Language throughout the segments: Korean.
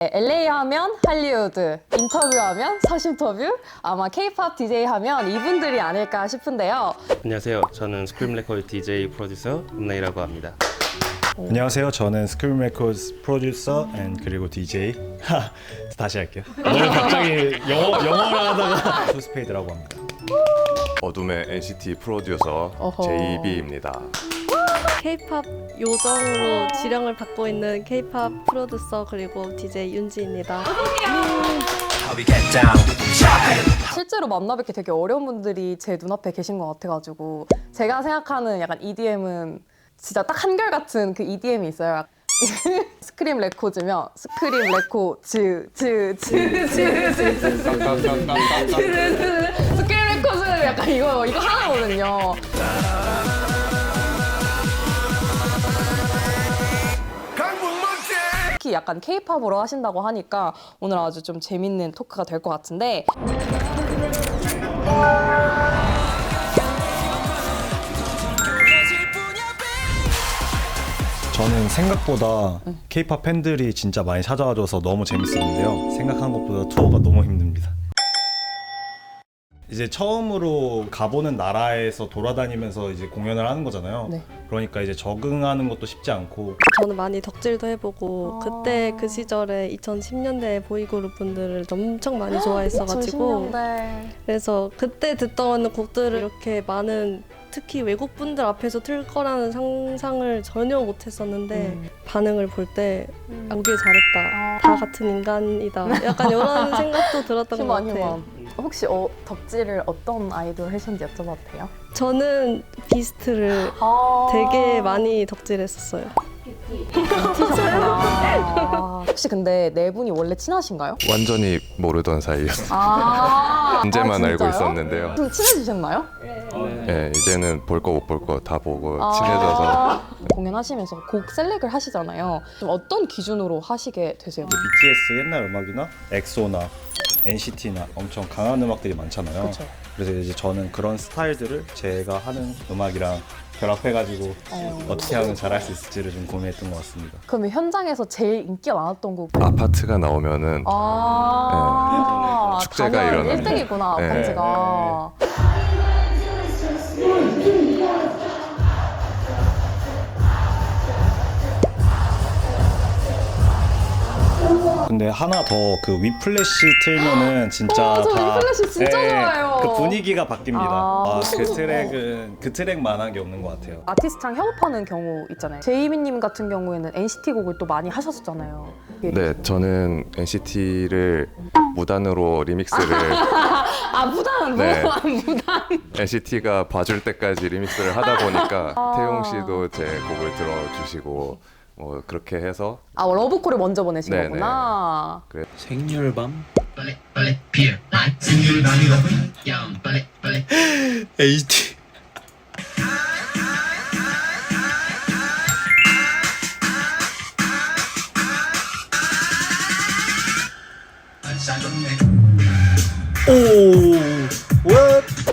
LA 하면 할리우드, 인터뷰하면 서신터뷰, 아마 K-pop DJ 하면 이분들이 아닐까 싶은데요. 안녕하세요. 저는 스크림 레코드 DJ 프로듀서 음나이라고 합니다. 안녕하세요. 저는 스크림 레코드 프로듀서 그리고 DJ 다시 할게요. 오늘 갑자기 영어를 하다가 투스페이드라고 합니다. 어둠의 NCT 프로듀서 어허. JB입니다. K-pop 요정으로 지령을 받고 있는 K-pop 프로듀서 그리고 DJ 윤지입니다. 실제로 만나뵙기 되게 어려운 분들이 제 눈앞에 계신 것 같아가지고 제가 생각하는 약간 EDM은 진짜 딱 한결같은 그 EDM이 있어요. 스크림 레코즈면 스크림 레코즈 스크림 레코즈 약간 이거 하나거든요. 특히 약간 K-팝으로 하신다고 하니까 오늘 아주 좀 재밌는 토크가 될 것 같은데 저는 생각보다 K-pop 팬들이 진짜 많이 찾아와줘서 너무 재밌었는데요. 생각한 것보다 투어가 너무 힘듭니다. 이제 처음으로 가보는 나라에서 돌아다니면서 이제 공연을 하는 거잖아요. 네. 그러니까 이제 적응하는 것도 쉽지 않고 저는 많이 덕질도 해보고 그때 그 시절에 2010년대 보이그룹 분들을 엄청 많이 좋아했어가지고 2010년대. 그래서 그때 듣던 곡들을 이렇게 많은 특히 외국 분들 앞에서 틀 거라는 상상을 전혀 못했었는데 반응을 볼 때 오길 잘했다. 다 같은 인간이다. 약간 이런 생각도 들었던 것 같아요. 혹시 덕질을 어떤 아이돌 하셨는지 여쭤봐도 돼요? 저는 비스트를 되게 많이 덕질했었어요. 혹시 근데 네 분이 원래 친하신가요? 완전히 모르던 사이였어요. 이제만 알고 있었는데요. 좀 친해지셨나요? 네, 이제는 볼 거 못 볼 거 다 보고 친해져서 공연하시면서 곡 셀렉을 하시잖아요. 좀 어떤 기준으로 하시게 되세요? BTS 옛날 음악이나 엑소나 NCT나 엄청 강한 음악들이 많잖아요. 그쵸. 그래서 이제 저는 그런 스타일들을 제가 하는 음악이랑 결합해가지고 어떻게 하면 잘할 수 있을지를 좀 고민했던 것 같습니다. 그러면 현장에서 제일 인기가 많았던 곡 아파트가 나오면은 축제가 당연 일어납니다. 1등이구나 네. 아파트가. 근데 하나 더 그 위플래시 틀면은 진짜 저 다 위플래시 진짜 좋아해요. 그 분위기가 바뀝니다. 그 너무 트랙은 그 트랙만한 게 없는 것 같아요. 아티스트랑 협업하는 경우 있잖아요. 제이미님 같은 경우에는 NCT 곡을 또 많이 하셨었잖아요. 네, 저는 NCT를 무단으로 리믹스를 무단 네. 무단. NCT가 봐줄 때까지 리믹스를 하다 보니까 태용 씨도 제 곡을 들어주시고 뭐 그렇게 해서 러브콜을 먼저 보내신 네네. 거구나. 생률밤 HT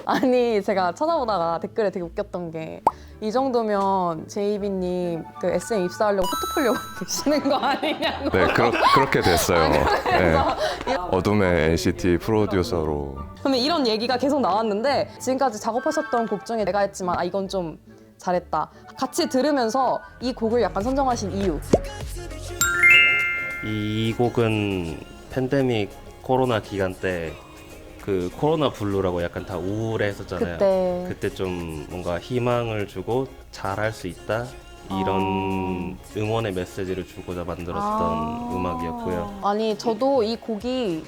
아니 제가 찾아보다가 댓글에 되게 웃겼던 게 이 정도면 제이비님 그 SM 입사하려고 포트폴리오 계시는 거 아니냐고. 네 그렇게 됐어요. 네. 어둠의 NCT 프로듀서로 그러면 이런 얘기가 계속 나왔는데 지금까지 작업하셨던 곡 중에 내가 했지만 이건 좀 잘했다. 같이 들으면서 이 곡을 약간 선정하신 이유. 이 곡은 팬데믹 코로나 기간 때 그 코로나 블루라고 약간 다 우울해했었잖아요. 그때 좀 뭔가 희망을 주고 잘할 수 있다 이런 응원의 메시지를 주고자 만들었던 음악이었고요. 아니 저도 이 곡이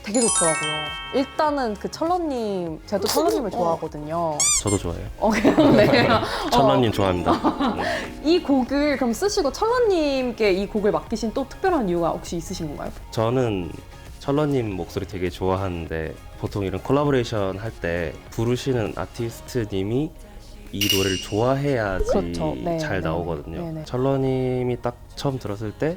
되게 좋더라고요. 일단은 그 철러님, 제가 또 철러님을 좋아하거든요. 저도 좋아해요. 네. 철러님 좋아합니다. 이 곡을 그럼 쓰시고 철러님께 이 곡을 맡기신 또 특별한 이유가 혹시 있으신 건가요? 저는 철러님 목소리 되게 좋아하는데 보통 이런 콜라보레이션 할 때 부르시는 아티스트님이 이 노래를 좋아해야지 그렇죠. 네, 잘 네. 나오거든요. 네네. 철러님이 딱 처음 들었을 때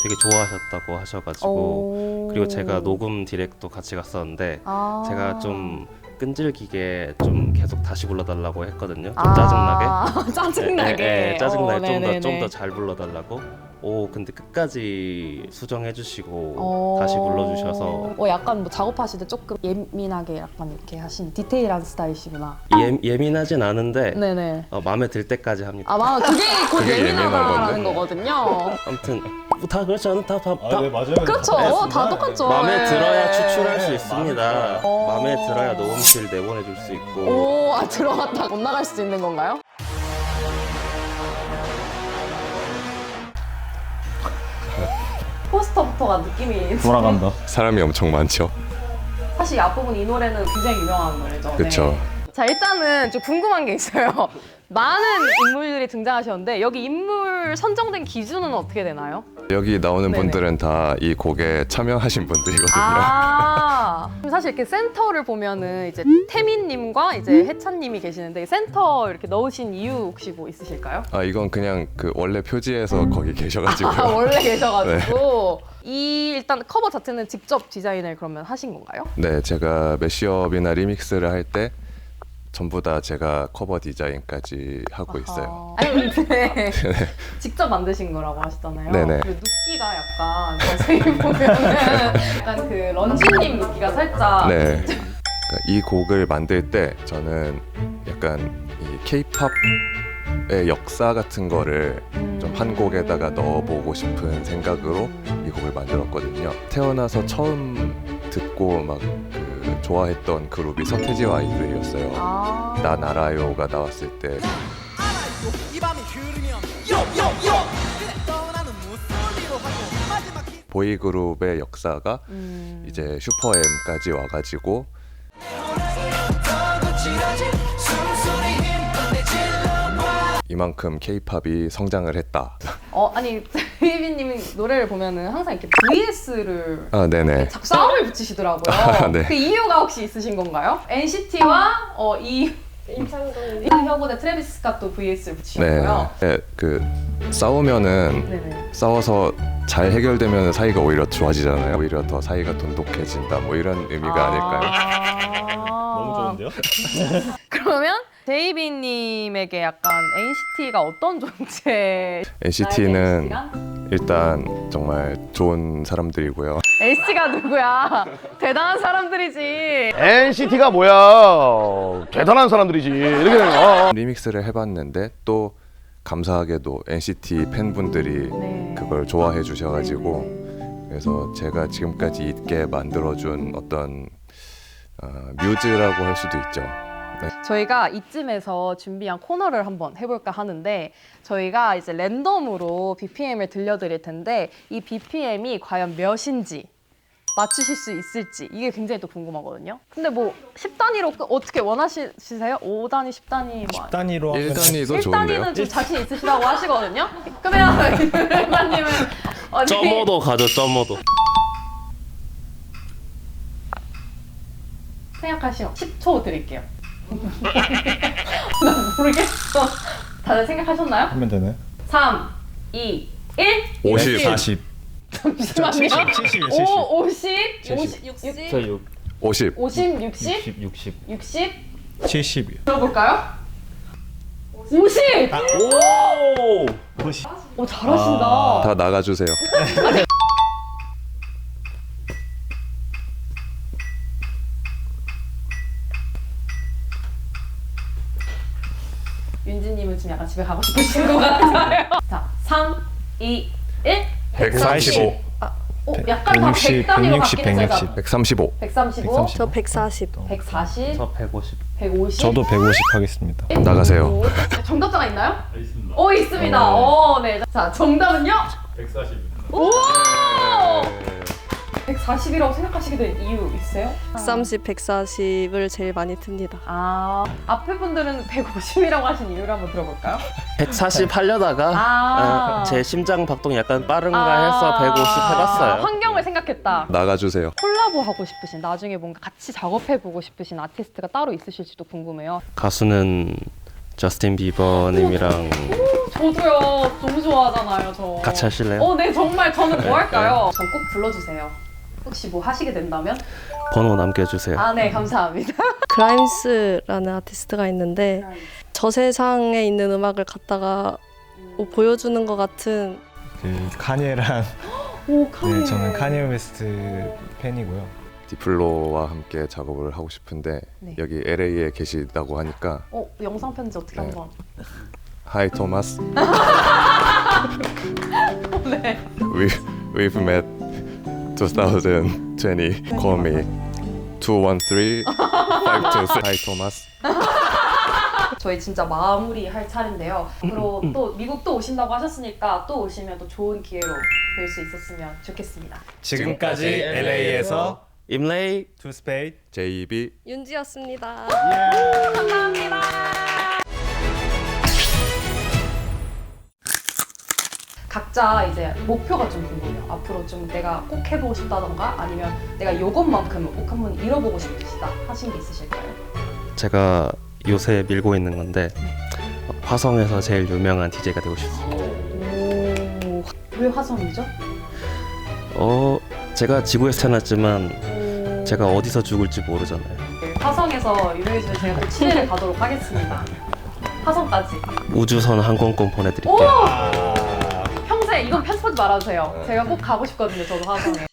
되게 좋아하셨다고 하셔가지고 그리고 제가 녹음 디렉도 같이 갔었는데 제가 좀 끈질기게 좀 계속 다시 불러달라고 했거든요. 좀 짜증나게. 짜증나게. 짜증나게 네네네. 좀 더 잘 불러달라고. 근데 끝까지 수정해주시고 다시 불러주셔서 약간 뭐 작업하실 때 조금 예민하게 약간 이렇게 하신 디테일한 스타일이시구나. 예민하진 않은데 네네. 마음에 들 때까지 합니다. 그게 곧 그게 예민한 예민하다라는 건데? 거거든요. 아무튼 다 그렇죠. 다 네, 맞아요. 그렇죠. 다 똑같죠. 마음에 네. 들어야 추출할 수 네, 있습니다. 마음에 들어야 녹음실 내보내줄 수 있고. 들어갔다 못 나갈 수 있는 건가요? 포스터부터가 느낌이 돌아간다. 사람이 엄청 많죠. 사실 이 앞부분 이 노래는 굉장히 유명한 노래죠. 그쵸. 네. 자 일단은 좀 궁금한 게 있어요. 많은 인물들이 등장하셨는데 여기 인물 선정된 기준은 어떻게 되나요? 여기 나오는 네네. 분들은 다 이 곡에 참여하신 분들이거든요. 그럼 사실 이렇게 센터를 보면은 이제 태민님과 이제 해찬님이 계시는데 센터 이렇게 넣으신 이유 혹시 뭐 있으실까요? 이건 그냥 그 원래 표지에서 거기 계셔가지고요. 원래 계셔가지고 이 일단 커버 자체는 직접 디자인을 그러면 하신 건가요? 네, 제가 매시업이나 리믹스를 할 때 전부 다 제가 커버 디자인까지 하고 있어요. 아니 근데 직접 만드신 거라고 하시잖아요. 네네. 그 눕기가 약간 자세히 보면은 약간 그 런쥔님 눕기가 살짝 네. 그러니까 이 곡을 만들 때 저는 약간 이 K-팝의 역사 같은 거를 좀 한 곡에다가 넣어보고 싶은 생각으로 이 곡을 만들었거든요. 태어나서 처음 듣고 막 그 좋아했던 그룹이 서태지와 아이들이었어요. 나 나라요가 나왔을 때 보이그룹의 역사가 이제 슈퍼엠까지 와가지고 이만큼 K-팝이 성장을 했다. 아니 데이비님이 노래를 보면은 항상 이렇게 VS를 네네. 싸움을 붙이시더라고요. 네. 그 이유가 혹시 있으신 건가요? NCT와 임창정 대 트래비스 스캇도 VS를 붙이셨고요. 네. 그 싸우면은 네네. 싸워서 잘 해결되면 사이가 오히려 좋아지잖아요. 오히려 더 사이가 돈독해진다. 뭐 이런 의미가 아닐까요? 너무 좋은데요? 그러면 데이비님에게 약간 NCT가 어떤 존재? NCT는 NCT가? 일단 정말 좋은 사람들이고요. NCT가 누구야? 대단한 사람들이지. NCT가 뭐야? 대단한 사람들이지. 이렇게 되는 거. 리믹스를 해봤는데 또 감사하게도 NCT 팬분들이 네. 그걸 좋아해 주셔가지고 그래서 제가 지금까지 있게 만들어준 어떤 뮤즈라고 할 수도 있죠. 저희가 이쯤에서 준비한 코너를 한번 해볼까 하는데 저희가 이제 랜덤으로 BPM을 들려드릴 텐데 이 BPM이 과연 몇인지 맞추실 수 있을지 이게 굉장히 또 궁금하거든요. 근데 뭐 10단위로 어떻게 원하시세요? 5단위, 10단위 뭐 10단위로 하면 1단위도 좋은데요? 1단위는 좀 자신 있으시다고 하시거든요. 그러면 일반님은 점오도 가죠. 점오도. 생각하시면 10초 드릴게요. 난 모르겠어. 다들 생각하셨나요? 하면 되네. 3, 2, 1. 50. 40. 잠시만요. 70. 5, 50, 70. 60, 저 6. 50. 50, 60, 60. 60. 70. 들어볼까요? 50! 오! 50. 오, 잘하신다. 다 나가주세요. 윤지님은 지금 약간 집에 가고 싶으신 것 같아요. 자, 3, 2, 1. 145. 약간 다 160, 100단위로 160, 바뀌는 거죠? 135. 135, 저 140. 140, 저 150. 150. 저도 150 하겠습니다. 나가세요. 오, 정답자가 있나요? 있습니다. 있습니다. 네. 자, 정답은요? 140입니다. 오! 140이라고 생각하시게 된 이유 있으세요? 130, 140을 제일 많이 틉니다. 앞에 분들은 150이라고 하신 이유를 한번 들어볼까요? 140 하려다가 제 심장 박동이 약간 빠른가 해서 150 해봤어요. 환경을 생각했다. 나가주세요. 콜라보 하고 싶으신, 나중에 뭔가 같이 작업해보고 싶으신 아티스트가 따로 있으실지도 궁금해요. 가수는 저스틴 비버님이랑 저도요. 너무 좋아하잖아요, 저. 같이 하실래요? 네, 정말 저는 뭐 할까요? 전 꼭 불러주세요. 혹시 뭐 하시게 된다면? 번호 남겨주세요. 네, 감사합니다. 그라임스라는 아티스트가 있는데 저 세상에 있는 음악을 갖다가 뭐 보여주는 것 같은 그 카니에랑 오, 카니에. 네, 저는 카니에 웨스트 팬이고요. 디플로와 함께 작업을 하고 싶은데 네. 여기 LA에 계시다고 하니까 영상 편지 어떻게 네. 한번. Hi Thomas. 네. We've met 2020. Call me 213-523. Hi Thomas. 저희 진짜 마무리 할 차례인데요. 앞으로 또 미국 또 오신다고 하셨으니까 또 오시면 또 좋은 기회로 뵐 수 있었으면 좋겠습니다. 지금까지 LA에서 임레이 투스페이드 JB 윤지였습니다. 감사합니다. 각자 이제 목표가 좀 궁금해요. 앞으로 좀 내가 꼭 해보고 싶다던가 아니면 내가 이것만큼은 꼭 한번 이뤄보고 싶으시다 하신 게 있으실까요? 제가 요새 밀고 있는 건데 화성에서 제일 유명한 DJ가 되고 싶습니다. 오, 왜 화성이죠? 제가 지구에서 태어났지만 제가 어디서 죽을지 모르잖아요. 화성에서 유명해지면 제가 또 취재를 가도록 하겠습니다. 화성까지. 우주선 항공권 보내드릴게요. 평생 이건 편집하지 말아주세요. 제가 꼭 가고 싶거든요. 저도 화성에.